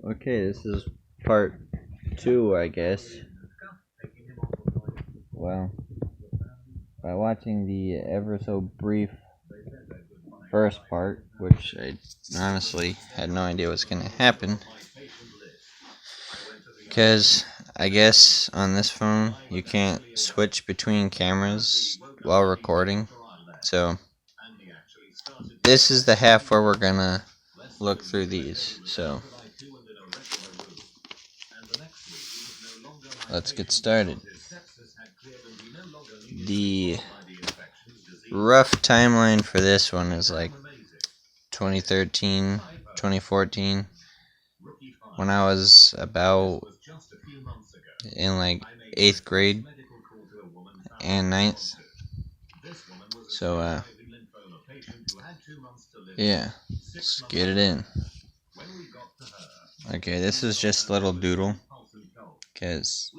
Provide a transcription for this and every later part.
Okay, this is part 2, I guess. Well, by watching the ever so brief first part, which I honestly had no idea was going to happen, because I guess on this phone you can't switch between cameras while recording. So, this is the half where we're going to look through these. So, let's get started. The rough timeline for this one is like 2013, 2014, when I was about in like 8th grade and 9th. So, yeah, let's get it in. Okay, this is just a little doodle, because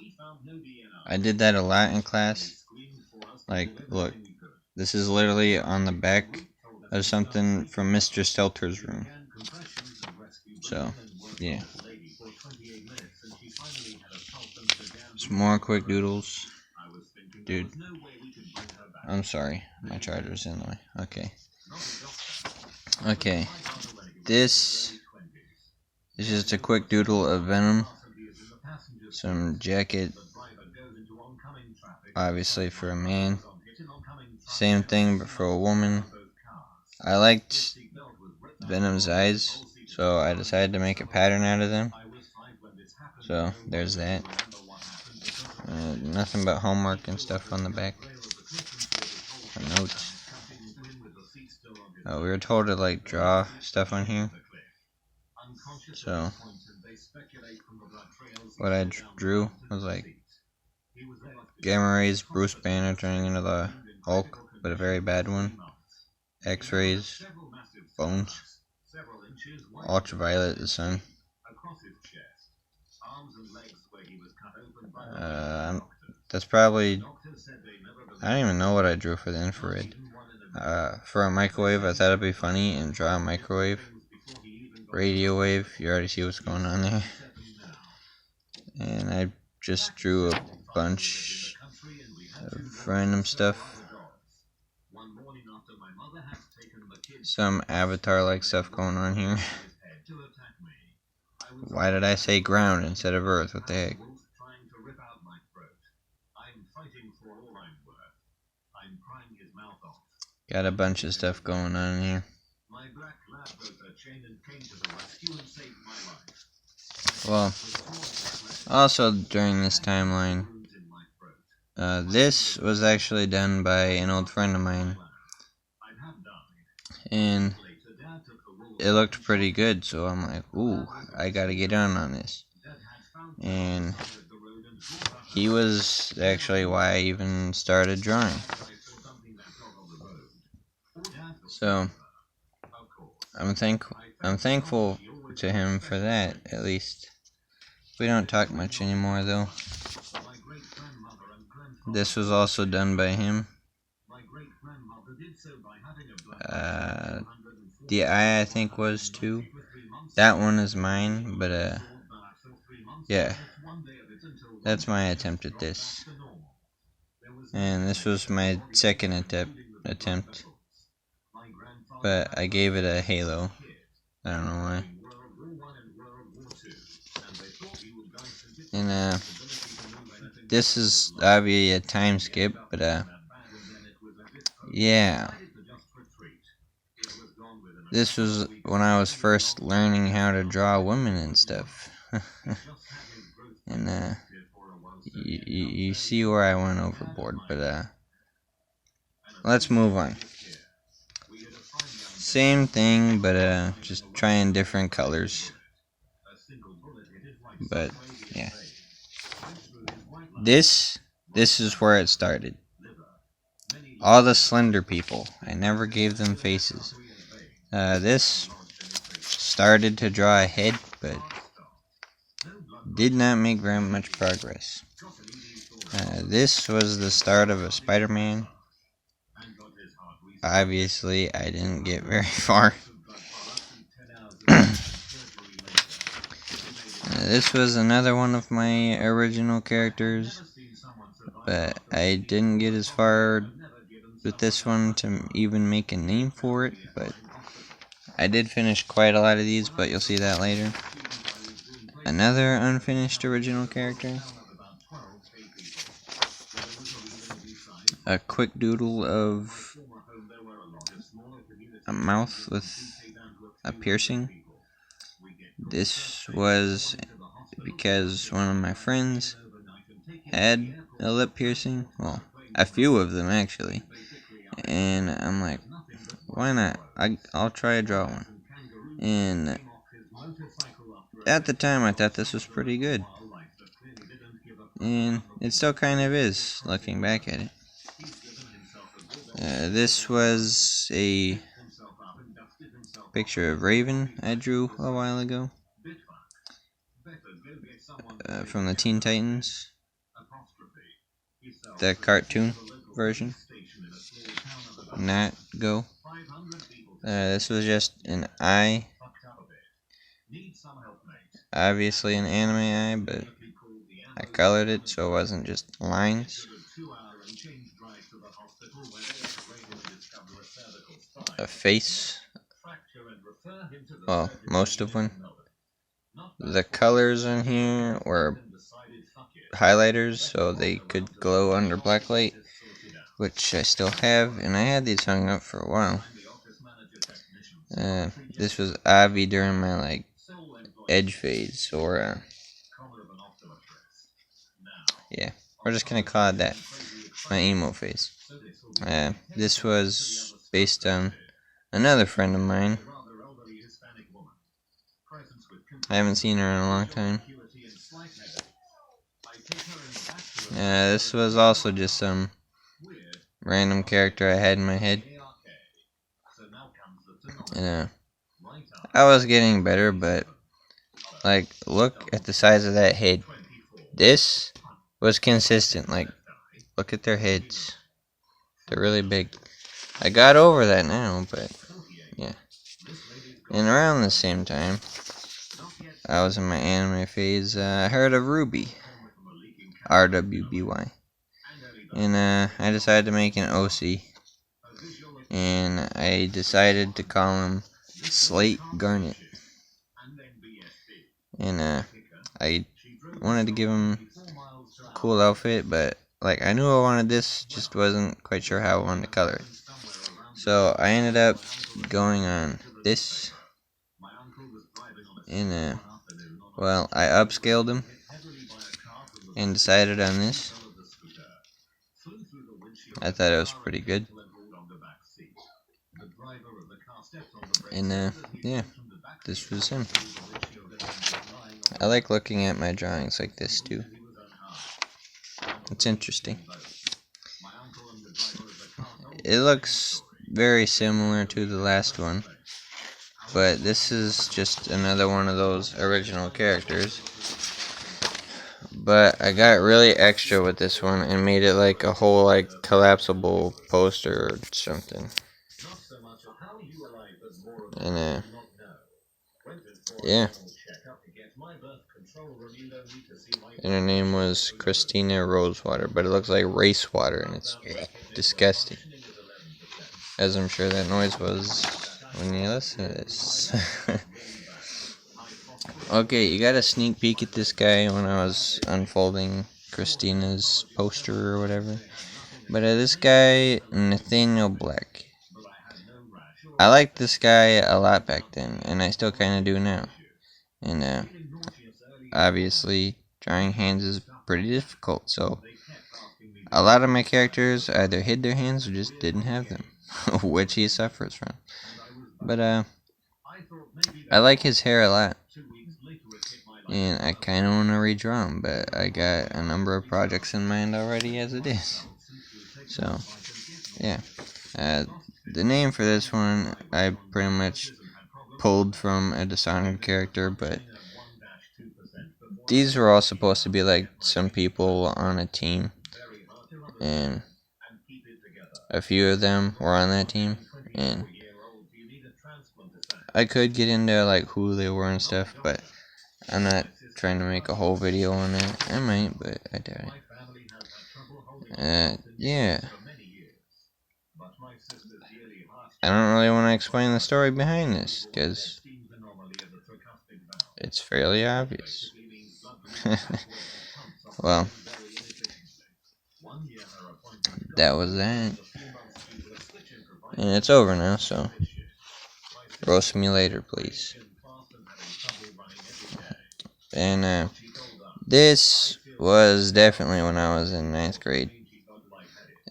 I did that a lot in class. Like, look, this is literally on the back of something from Mr. Stelter's room. So, yeah. Some more quick doodles. Dude. I'm sorry, my charger's in the way. Okay. This is just a quick doodle of Venom. Some jacket, obviously for a man. Same thing, but for a woman. I liked Venom's eyes, so I decided to make a pattern out of them. So, there's that. Nothing but homework and stuff on the back. Notes. We were told to like draw stuff on here. So, what I drew was like gamma rays, Bruce Banner turning into the Hulk, but a very bad one. X-rays, bones. Ultraviolet, the sun. That's probably, I don't even know what I drew for the infrared. For a microwave, I thought it'd be funny and draw a microwave. Radio wave, you already see what's going on there. And I just drew a bunch of random stuff. Some Avatar-like stuff going on here. Why did I say ground instead of earth? What the heck? Got a bunch of stuff going on here. Well, also during this timeline, this was actually done by an old friend of mine, and it looked pretty good, so I'm like, ooh, I gotta get on this. And he was actually why I even started drawing. So, I'm thankful to him for that, at least. We don't talk much anymore, though. This was also done by him. The eye, I think, was too. That one is mine, but, yeah. That's my attempt at this. And this was my second attempt. But I gave it a halo. I don't know why. And, this is obviously a time skip, but, yeah. This was when I was first learning how to draw women and stuff. And, you see where I went overboard, but, let's move on. Same thing, but, just trying different colors. But, yeah. This is where it started. All the slender people. I never gave them faces. This started to draw a head, but did not make very much progress. This was the start of a Spider-Man. Obviously, I didn't get very far. This was another one of my original characters, but I didn't get as far with this one to even make a name for it, but I did finish quite a lot of these, but you'll see that later. Another unfinished original character. A quick doodle of a mouth with a piercing. This was because one of my friends had a lip piercing. Well, a few of them actually. And I'm like, why not? I'll try to draw one. And at the time, I thought this was pretty good. And it still kind of is, looking back at it. This was a picture of Raven I drew a while ago. From the Teen Titans. The cartoon version. Not Go. This was just an eye. Obviously an anime eye, but I colored it so it wasn't just lines. A face. Well, most of one. The colors in here were highlighters so they could glow under blacklight, which I still have, and I had these hung up for a while. This was Avi during my edge phase, or yeah, we're just gonna call it that, my emo phase. This was based on another friend of mine. I haven't seen her in a long time. This was also just some random character I had in my head. And, I was getting better, but look at the size of that head. This was consistent. Look at their heads. They're really big. I got over that now, but yeah. And around the same time, I was in my anime phase. I heard of Ruby, RWBY, and I decided to make an OC, and I decided to call him Slate Garnet, and I wanted to give him a cool outfit, but I knew I wanted this, just wasn't quite sure how I wanted to color it. So I ended up going on this, and well, I upscaled him and decided on this. I thought it was pretty good. And yeah, this was him. I like looking at my drawings like this too. It's interesting. It looks very similar to the last one, but this is just another one of those original characters. But I got really extra with this one and made it like a whole collapsible poster or something. And yeah. And her name was Christina Rosewater, but it looks like race water and it's disgusting. As I'm sure that noise was when you listen to this. Okay, you got a sneak peek at this guy when I was unfolding Christina's poster or whatever. But this guy, Nathaniel Black. I liked this guy a lot back then, and I still kind of do now. And obviously, drawing hands is pretty difficult, so a lot of my characters either hid their hands or just didn't have them, which he suffers from. But I like his hair a lot. And I kind of want to redraw him, but I got a number of projects in mind already as it is. So, yeah. The name for this one, I pretty much pulled from a Dishonored character, but these were all supposed to be some people on a team. And a few of them were on that team. And I could get into who they were and stuff, but I'm not trying to make a whole video on that. I might, but I doubt it. Yeah. I don't really want to explain the story behind this, because it's fairly obvious. Well, that was that. And it's over now, so roast me later, please. And this was definitely when I was in 9th grade.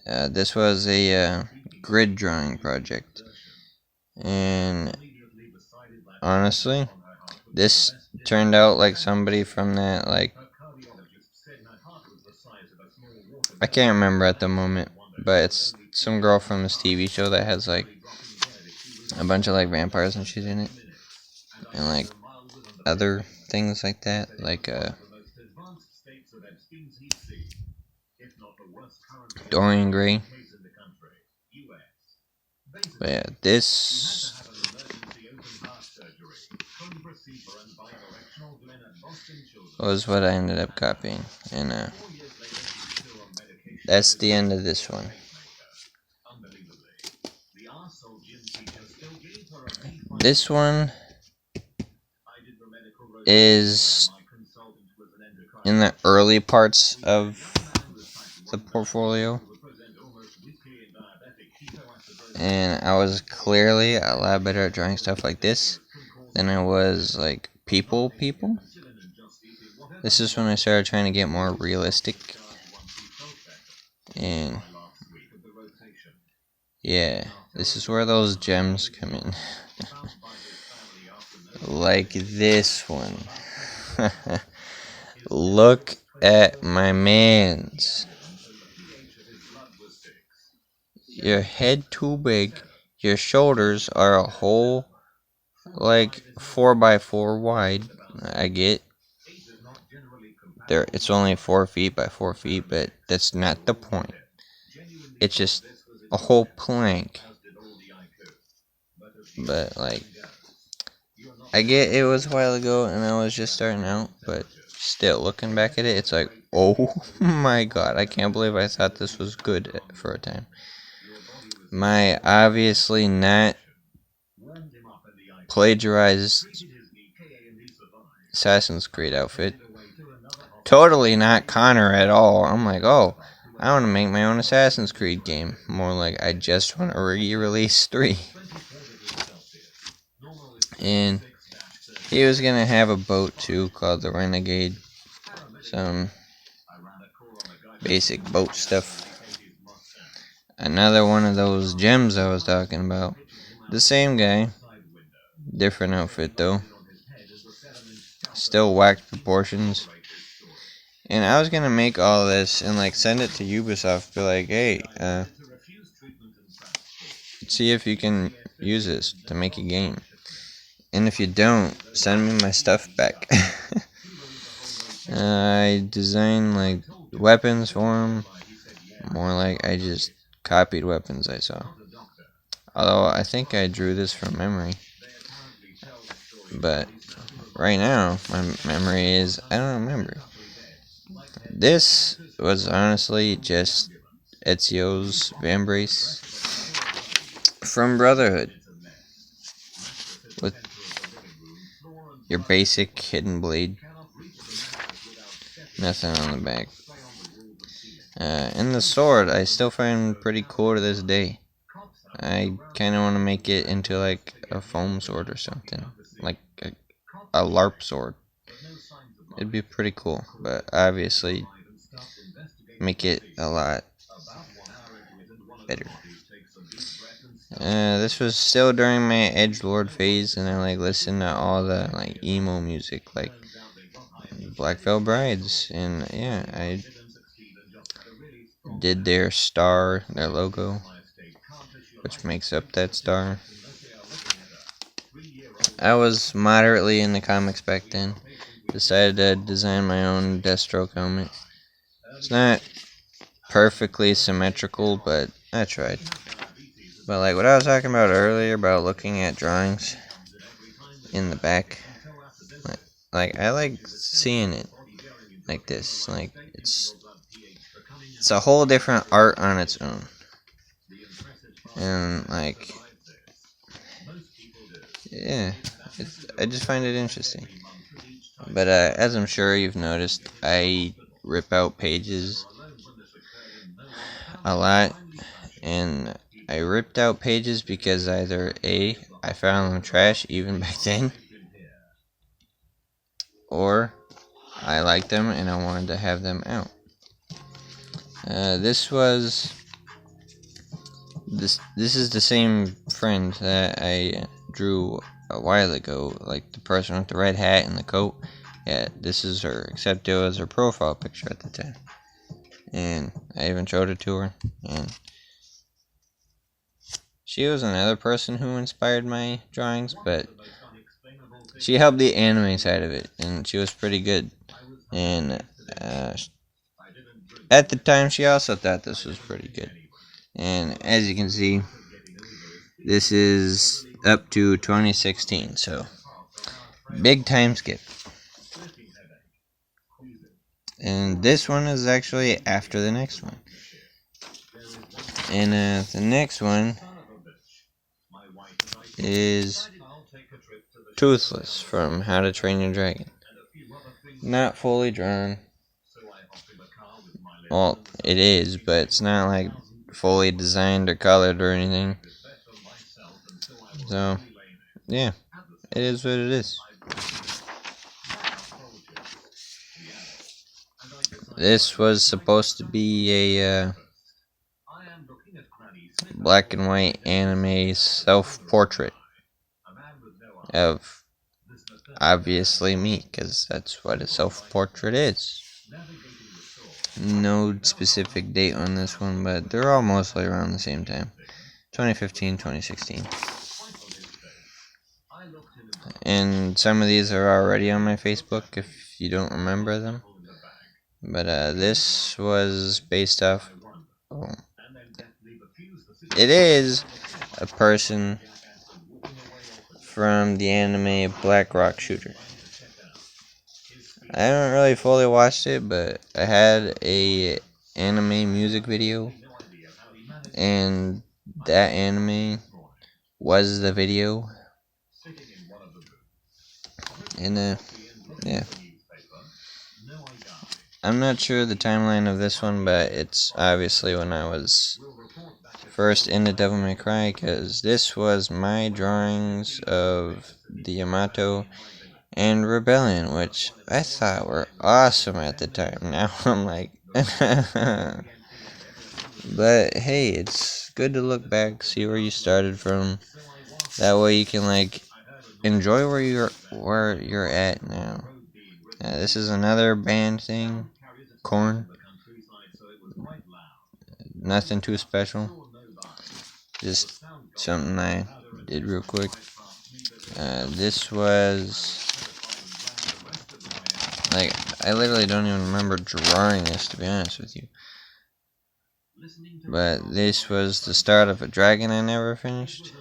This was a grid drawing project. And honestly, this turned out like somebody from that, like, I can't remember at the moment, but it's some girl from this TV show that has like a bunch of like vampires and shit in it, and like other things like that, like Dorian Gray. But yeah, this was what I ended up copying, and that's the end of this one. This one is in the early parts of the portfolio, and I was clearly a lot better at drawing stuff like this than I was like people. This is when I started trying to get more realistic, and yeah, this is where those gems come in. Like this one. Look at my man's. Your head too big, your shoulders are a whole like 4x4 wide. I get there, it's only 4 feet by 4 feet, but that's not the point. It's just a whole plank. But like, I get it was a while ago and I was just starting out, but still looking back at it, it's like, oh my god, I can't believe I thought this was good for a time. My obviously not plagiarized Assassin's Creed outfit. Totally not Connor at all. I'm like, oh, I want to make my own Assassin's Creed game. More like, I just want to re-release 3. And he was going to have a boat too called the Renegade. Some basic boat stuff. Another one of those gems I was talking about. The same guy. Different outfit though. Still whacked proportions. And I was gonna make all this and like send it to Ubisoft. Be like, hey, see if you can use this to make a game. And if you don't, send me my stuff back. I designed like weapons for him. More like I just copied weapons I saw. Although I think I drew this from memory. But right now, my memory is, I don't remember. This was honestly just Ezio's Vambrace from Brotherhood. With your basic hidden blade. Nothing on the back. And the sword, I still find pretty cool to this day. I kind of want to make it into like a foam sword or something. Like a LARP sword. It'd be pretty cool, but obviously make it a lot better. This was still during my edgelord phase, and I like listened to all the like emo music, like Black Veil Brides, and yeah, I did their star, their logo, which makes up that star. I was moderately into comics back then. Decided to design my own Deathstroke helmet. It's not perfectly symmetrical, but I tried. But like what I was talking about earlier about looking at drawings in the back, like like I like seeing it like this. Like it's a whole different art on its own, and like yeah, I just find it interesting. But as I'm sure you've noticed, I rip out pages a lot, and I ripped out pages because either A, I found them trash even back then, or I liked them and I wanted to have them out. This is the same friend that I drew a while ago, like the person with the red hat and the coat. Yeah, this is her, except it was her profile picture at the time. And I even showed it to her, and she was another person who inspired my drawings, but she helped the anime side of it, and she was pretty good. And at the time, she also thought this was pretty good. And as you can see, this is up to 2016, so big time skip. And this one is actually after the next one. And the next one is Toothless from How to Train Your Dragon. Not fully drawn. Well, it is, but it's not like fully designed or colored or anything. So, yeah, it is what it is. This was supposed to be a black and white anime self-portrait of obviously me, because that's what a self-portrait is. No specific date on this one, but they're all mostly around the same time. 2015, 2016. And some of these are already on my Facebook if you don't remember them. But this was based off... it is a person from the anime Black Rock Shooter. I haven't really fully watched it, but I had a anime music video, and that anime was the video. And yeah. I'm not sure the timeline of this one, but it's obviously when I was first into Devil May Cry, because this was my drawings of the Yamato and Rebellion, which I thought were awesome at the time. Now I'm like, but hey, it's good to look back, see where you started from. That way you can like enjoy where you're at now. This is another band thing, Korn. Nothing too special. Just something I did real quick. This was like, I literally don't even remember drawing this, to be honest with you. But this was the start of a dragon I never finished.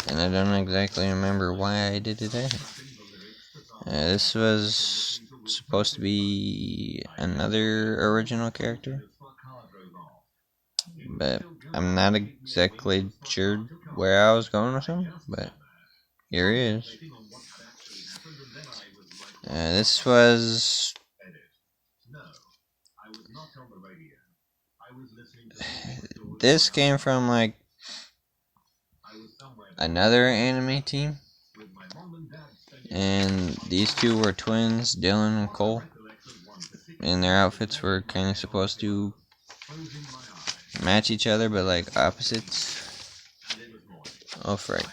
And I don't exactly remember why I did it either. This was supposed to be another original character, but I'm not exactly sure where I was going with him, but here he is. This was... this came from like another anime team, and these two were twins, Dylan and Cole, and their outfits were kind of supposed to match each other, but like opposites. Oh, fright.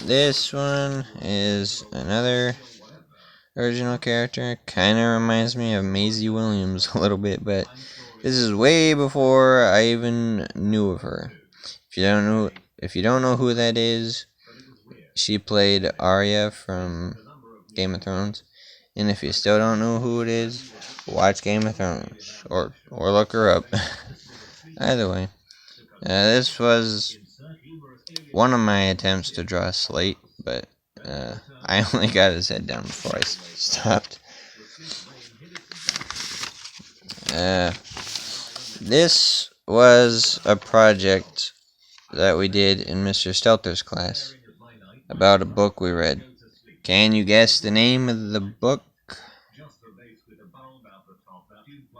This one is another original character. Kind of reminds me of Maisie Williams a little bit, but this is way before I even knew of her. If you don't know who that is, she played Arya from Game of Thrones. And if you still don't know who it is, watch Game of Thrones or look her up. Either way, this was one of my attempts to draw Slate, but I only got his head down before I stopped. This was a project that we did in Mr. Stelter's class about a book we read. Can you guess the name of the book?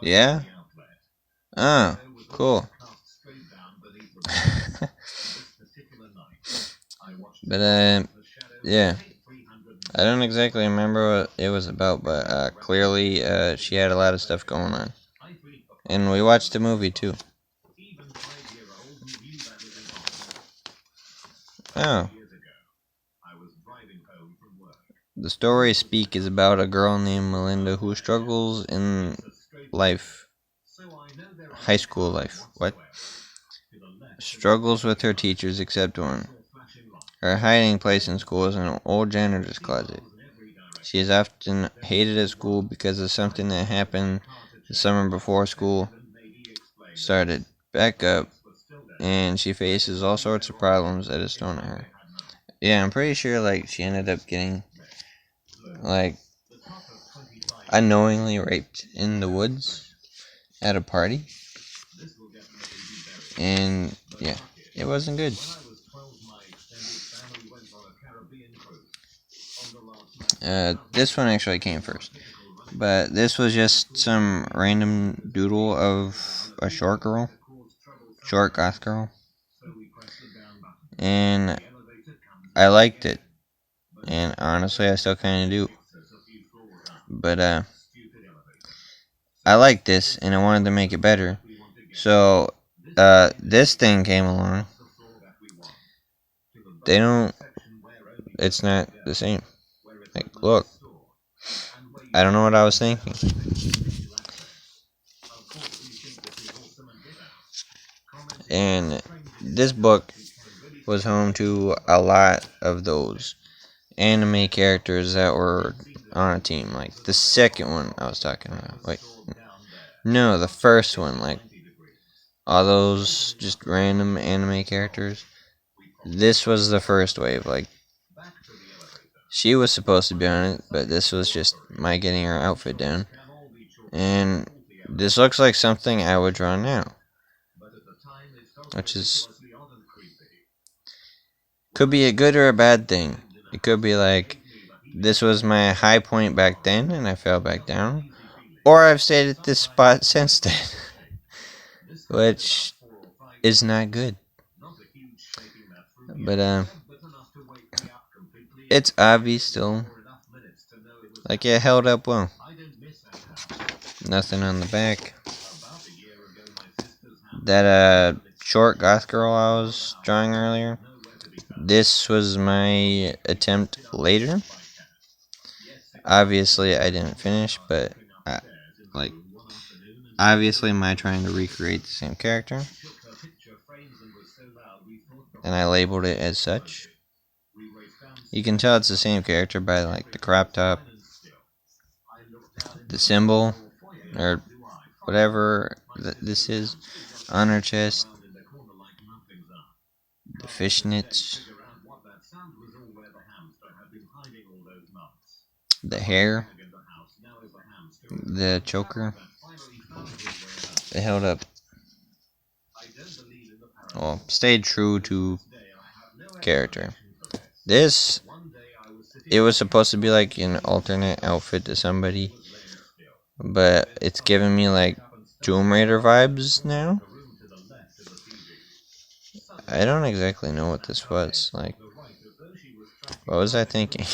Yeah? Oh, cool. But, yeah. I don't exactly remember what it was about, but clearly she had a lot of stuff going on. And we watched the movie, too. Oh. The story Speak is about a girl named Melinda who struggles in life. High school life. What? Struggles with her teachers except one. Her hiding place in school is an old janitor's closet. She is often hated at school because of something that happened the summer before school started back up, and she faces all sorts of problems that is thrown at her. Yeah, I'm pretty sure like she ended up getting like unknowingly raped in the woods at a party, and yeah, it wasn't good. This one actually came first, but this was just some random doodle of a short goth girl, and I liked it, and honestly I still kind of do, but I liked this and I wanted to make it better, so this thing came along. It's not the same. Like, look, I don't know what I was thinking. And this book was home to a lot of those anime characters that were on a team. Like the second one I was talking about. Wait, no, the first one. Like all those just random anime characters. This was the first wave. Like she was supposed to be on it, but this was just my getting her outfit down. And this looks like something I would draw now, which is could be a good or a bad thing. It could be like this was my high point back then and I fell back down, or I've stayed at this spot since then, which is not good. But it's obvious still. Like it held up well. Nothing on the back. That short goth girl I was drawing earlier. This was my attempt later. Obviously, I didn't finish, but obviously, my trying to recreate the same character, and I labeled it as such. You can tell it's the same character by like the crop top, the symbol, or whatever this is on her chest, the fishnets, the hair, the choker. It held up. Well, stayed true to character. This, it was supposed to be like an alternate outfit to somebody, but it's giving me like Tomb Raider vibes now. I don't exactly know what this was. Like, what was I thinking?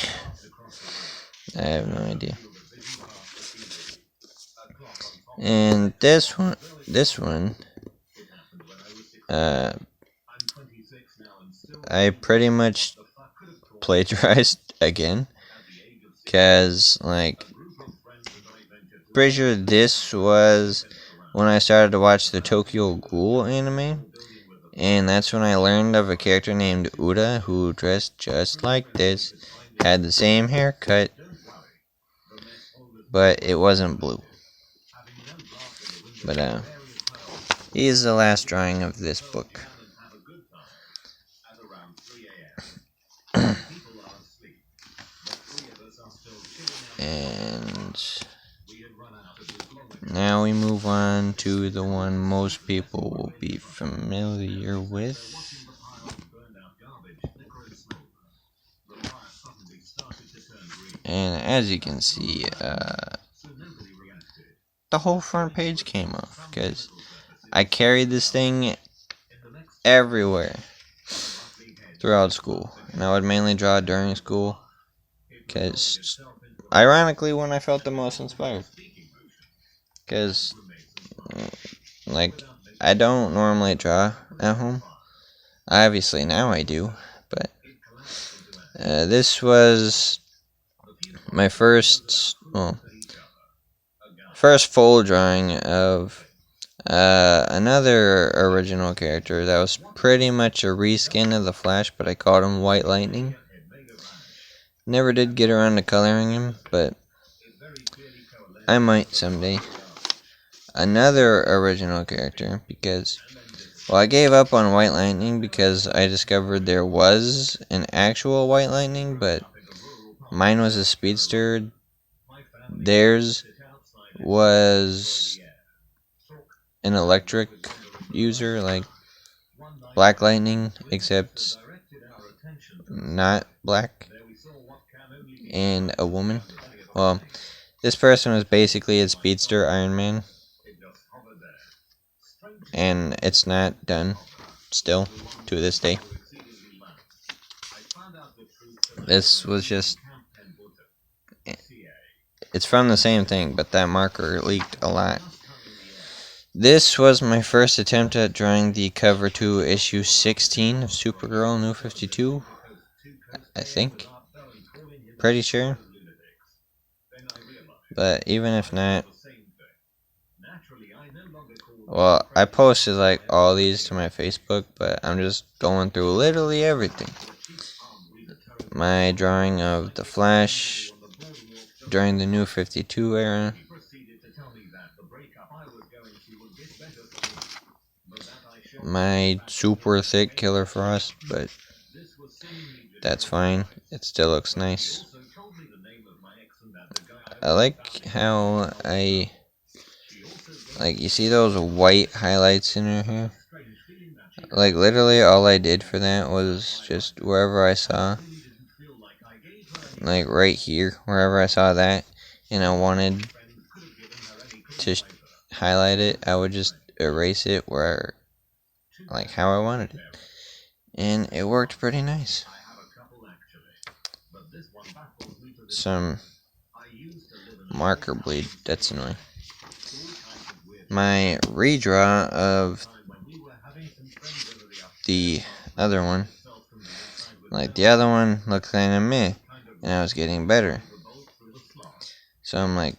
I have no idea. And this one, I pretty much plagiarized again, cause like, pretty sure this was when I started to watch the Tokyo Ghoul anime, and that's when I learned of a character named Uda who dressed just like this, had the same haircut, but it wasn't blue. But he is the last drawing of this book. And now we move on to the one most people will be familiar with. And as you can see, the whole front page came off because I carried this thing everywhere throughout school. And I would mainly draw during school because, ironically, when I felt the most inspired. Because, like, I don't normally draw at home. Obviously, now I do. But this was my first full drawing of another original character that was pretty much a reskin of the Flash, but I called him White Lightning. Never did get around to coloring him, but I might someday. Another original character, because, well, I gave up on White Lightning because I discovered there was an actual White Lightning, but mine was a speedster. Theirs was an electric user, like Black Lightning, except not black, and a woman. Well, this person was basically a speedster Iron Man, and it's not done still to this day. This was just, it's from the same thing, but that marker leaked a lot. This was my first attempt at drawing the cover to issue 16 of Supergirl New 52, I think. Pretty sure. But even if not, well, I posted like all these to my Facebook, but I'm just going through literally everything. My drawing of the Flash during the New 52 era. My super thick Killer Frost, but that's fine. It still looks nice. I like how you see those white highlights in her hair? Like, literally all I did for that was just wherever I saw, like right here, wherever I saw that, and I wanted to highlight it, I would just erase it where, like, how I wanted it. And it worked pretty nice. Some marker bleed, that's annoying. My redraw of the other one, like the other one looked kind of meh, and I was getting better. So I'm like,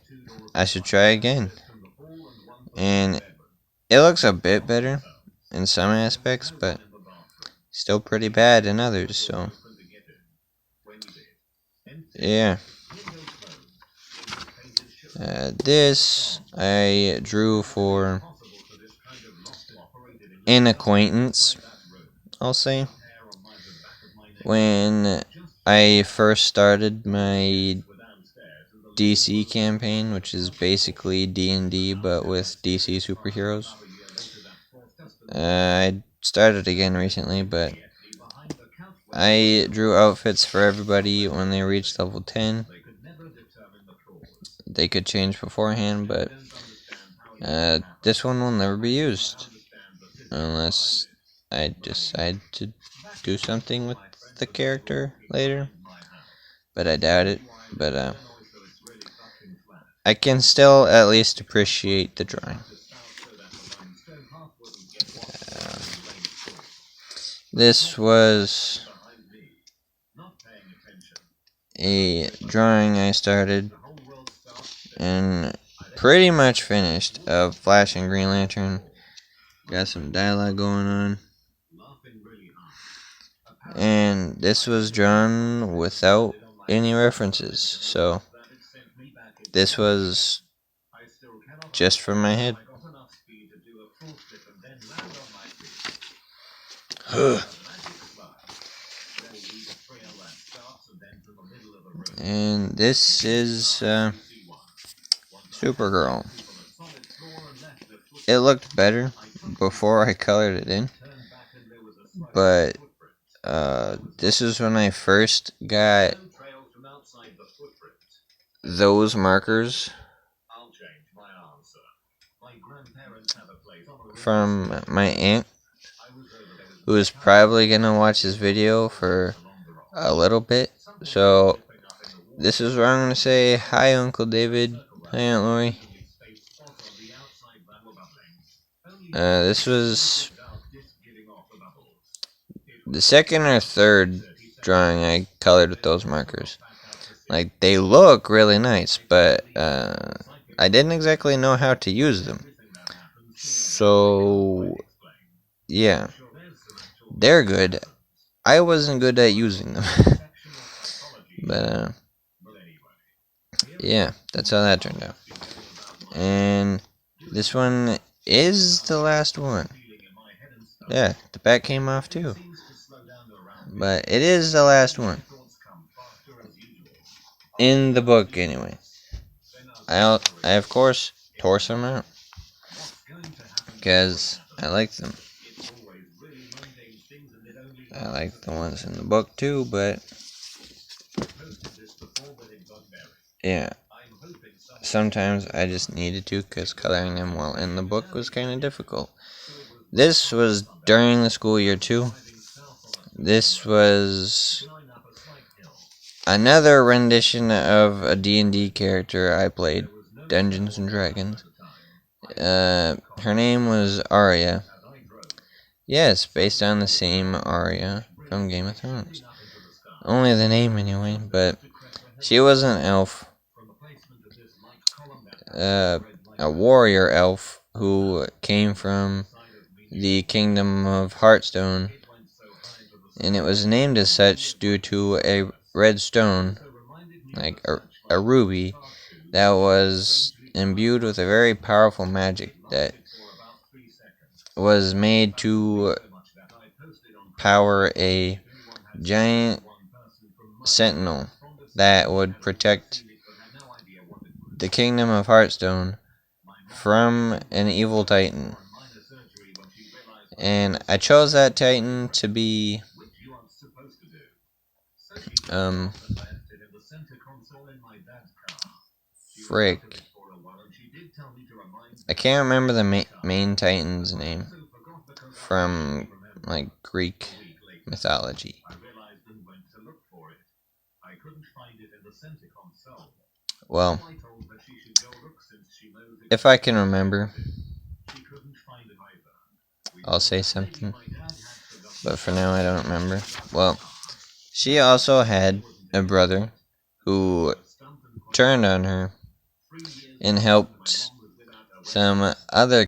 I should try again. And it looks a bit better in some aspects, but still pretty bad in others, so yeah. This I drew for an acquaintance, I'll say. When I first started my DC campaign, which is basically D&D but with DC superheroes. I started again recently, but I drew outfits for everybody when they reached level 10. They could change beforehand, but this one will never be used unless I decide to do something with the character later, but I doubt it. But I can still at least appreciate the drawing. This was a drawing I started and pretty much finished of Flash and Green Lantern. Got some dialogue going on. And this was drawn without any references, so this was just from my head. And this is Supergirl. It looked better before I colored it in, but this is when I first got those markers from my aunt, who is probably gonna watch this video for a little bit. So this is where I'm gonna say hi, Uncle David. Hi, Aunt Lori. This was the second or third drawing I colored with those markers. Like, they look really nice, but I didn't exactly know how to use them. So, yeah. They're good. I wasn't good at using them. But, yeah, that's how that turned out. And this one is the last one. Yeah, the back came off too. But it is the last one. In the book, anyway. I of course tore some out, because I like them. I like the ones in the book too, but yeah, sometimes I just needed to, because coloring them while in the book was kind of difficult. This was during the school year too. This was another rendition of a D&D character I played, Dungeons and Dragons. Her name was Arya. Yes, based on the same Arya from Game of Thrones. Only the name anyway, but she was an elf. A warrior elf who came from the kingdom of Hearthstone, and it was named as such due to a red stone, like a ruby, that was imbued with a very powerful magic that was made to power a giant sentinel that would protect the kingdom of Hearthstone from an evil titan. And I chose that titan to be frick. I can't remember the main titan's name from, like, Greek mythology. Well, if I can remember, I'll say something. But for now, I don't remember. Well, she also had a brother who turned on her and helped some other